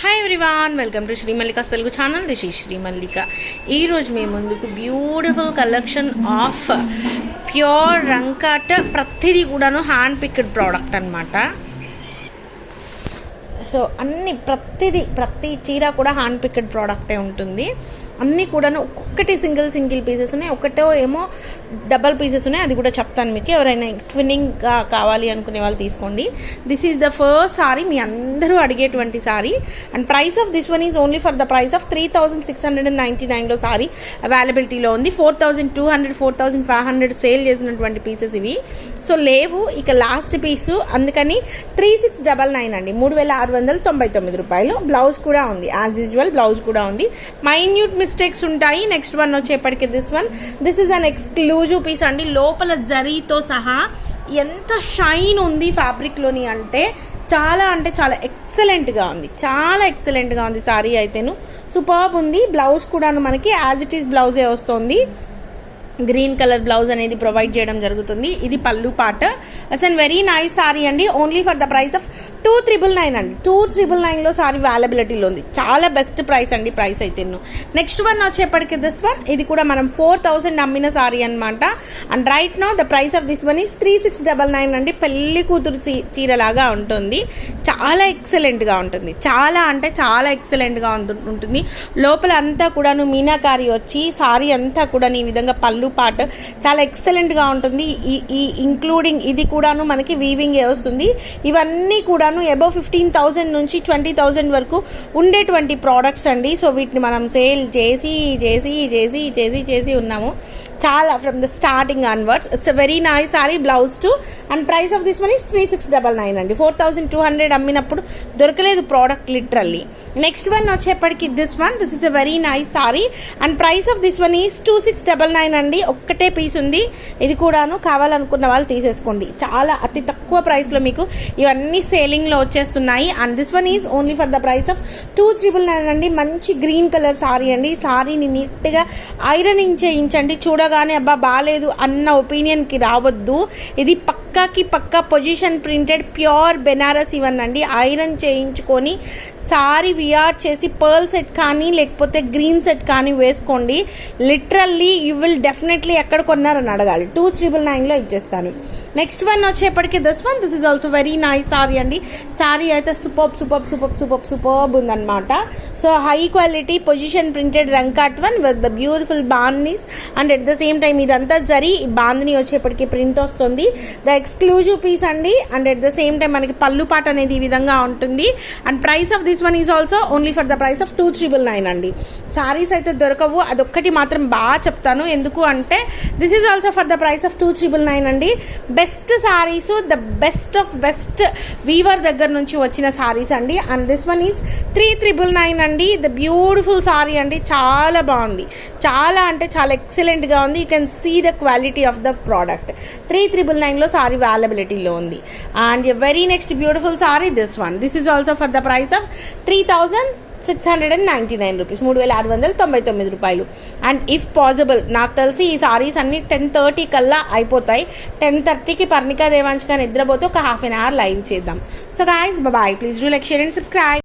Hi everyone, welcome to Sri Mallika's Telugu channel. This is Sri Mallika. ఈరోజు మీ ముందుకు బ్యూటిఫుల్ కలెక్షన్ ఆఫ్ ప్యూర్ రంకాట, ప్రతిదీ కూడాను హ్యాండ్ పిక్డ్ ప్రోడక్ట్ అనమాట. సో ప్రతి చీర కూడా హ్యాండ్ పిక్డ్ ప్రోడక్టే ఉంటుంది. అన్నీ కూడాను ఒక్కొక్కటి సింగిల్ పీసెస్ ఉన్నాయి, ఒకటో ఏమో డబల్ పీసెస్ ఉన్నాయి. అది కూడా చెప్తాను మీకు. ఎవరైనా ట్విన్నింగ్గా కావాలి అనుకునే వాళ్ళు తీసుకోండి. This is the first sari, మీ అందరూ అడిగేటువంటి sari. And price of this one is only for the price of 3699లో సారీ అవైలబిలిటీలో ఉంది. 4200 4500 సేల్ చేసినటువంటి పీసెస్ ఇవి. సో లేవు ఇక లాస్ట్ పీసు, అందుకని 3699 అండి, 3699 రూపాయలు. బ్లౌజ్ కూడా ఉంది, యాజ్ యూజువల్ బ్లౌజ్ కూడా ఉంది. మైన్యూట్ మిస్టేక్స్ ఉంటాయి. నెక్స్ట్ వన్ వచ్చేప్పటికి this is an exclusive piece అండి. లోపల జరీతో సహా ఎంత షైన్ ఉంది ఫ్యాబ్రిక్లోని అంటే చాలా ఎక్సలెంట్గా ఉంది సారీ అయితేను. సూపర్బ్ ఉంది. బ్లౌజ్ కూడాను మనకి యాజ్ ఇట్ ఈస్ బ్లౌజే వస్తుంది. గ్రీన్ కలర్ బ్లౌజ్ అనేది ప్రొవైడ్ చేయడం జరుగుతుంది. ఇది పళ్ళు పాట. అస్ అండ్ వెరీ నైస్ సారీ అండి. Only for the price of 2999 అండి. 2999లో సారీ అవైలబిలిటీలో ఉంది. చాలా బెస్ట్ ప్రైస్ అండి, ప్రైస్ అయితే. నెక్స్ట్ వన్ వచ్చేప్పటికి దిస్ వన్, ఇది కూడా మనం 4000 అమ్మిన సారీ అనమాట. And right now the price of this one is 3699 అండి. పెళ్లి కూతురు చీరలాగా ఉంటుంది. చాలా ఎక్సలెంట్గా ఉంటుంది. చాలా ఎక్సలెంట్గా ఉంటుంది. లోపల అంతా కూడాను మీనాకారి వచ్చి సారీ అంతా కూడా ఈ విధంగా పళ్ళు పార్ట్ చాలా ఎక్సలెంట్గా ఉంటుంది. ఈ ఇంక్లూడింగ్ ఇది కూడాను మనకి వీవింగ్ వస్తుంది. ఇవన్నీ కూడాను అబౌవ్ 15,000 నుంచి 20,000 వరకు ఉండేటువంటి ప్రోడక్ట్స్ అండి. సో వీటిని మనం సేల్ చేసి ఉన్నాము చాలా from the starting onwards. It's a very nice sorry. Blouse to and price of this one is 3699 అండి. 4200 అమ్మినప్పుడు దొరకలేదు ప్రోడక్ట్ లిటరల్లీ. నెక్స్ట్ వన్ వచ్చేప్పటికి this is a very nice sorry and price of this one is 2699 అండి. ఒక్కటే piece ఉంది. ఇది కూడాను కావాలనుకున్న వాళ్ళు తీసేసుకోండి. చాలా అతి తక్కువ ప్రైస్లో మీకు ఇవన్నీ సేలింగ్లో వచ్చేస్తున్నాయి. And this one is only for the price of 2999 అండి. మంచి గ్రీన్ కలర్ సారీ అండి. సారీని నీట్గా ఐరనింగ్ చేయించండి. చూడగానే అబ్బా బాగాలేదు అన్న ఒపీనియన్కి రావద్దు. ఇది పక్కా పొజిషన్ ప్రింటెడ్ ప్యూర్ బెనారస్ ఇవన్నండి. ఐరన్ చేయించుకొని సారీ వియర్ చేసి పర్ల్ సెట్ కానీ లేకపోతే గ్రీన్ సెట్ కానీ వేసుకోండి. లిటరల్లీ యూ విల్ డెఫినెట్లీ ఎక్కడ కొన్నారని అడగాలి. 2999లో ఇచ్చేస్తాను. నెక్స్ట్ వన్ వచ్చేప్పటికి this is also very nice sari అండి. సారీ అయితే సూపర్బ్ ఉందన్నమాట. So high quality position printed రంకాట్ one with the beautiful bandhanis and at the same time ఇదంతా జరీ బాందని వచ్చేప్పటికి ప్రింట్ వస్తుంది. ద ఎక్స్క్లూజివ్ పీస్ అండి. And at the same time మనకి పళ్ళు పాట అనేది ఈ విధంగా ఉంటుంది. And price of this one is also only for the price of 2999 అండి. సారీస్ అయితే దొరకవు, అదొక్కటి మాత్రం బాగా చెప్తాను. ఎందుకు అంటే this is also for the price of 2999 అండి. Best sarees, the best of best weaver దగ్గర నుంచి వచ్చిన సారీస్ అండి. అండ్ దిస్ వన్ ఈజ్ 3999 అండి. ద బ్యూటిఫుల్ సారీ అండి. చాలా బాగుంది. చాలా ఎక్సలెంట్గా ఉంది. You can see the quality of the product. 3999లో సారీ అవైలబిలిటీలో ఉంది. And very next beautiful sari this is also for the price of 3699 rupees, 3699 రూపాయలు. అండ్ ఇఫ్ పాసిబుల్ నాకు తెలిసి ఈ సారీస్ అన్ని 10:30 కల్లా అయిపోతాయి. 10:30కి పర్ణికా దేవాంశ్ గారు నిద్రపోతే ఒక హాఫ్ అన్ అవర్ లైవ్ చేద్దాం. So guys bye, please do like, share and subscribe.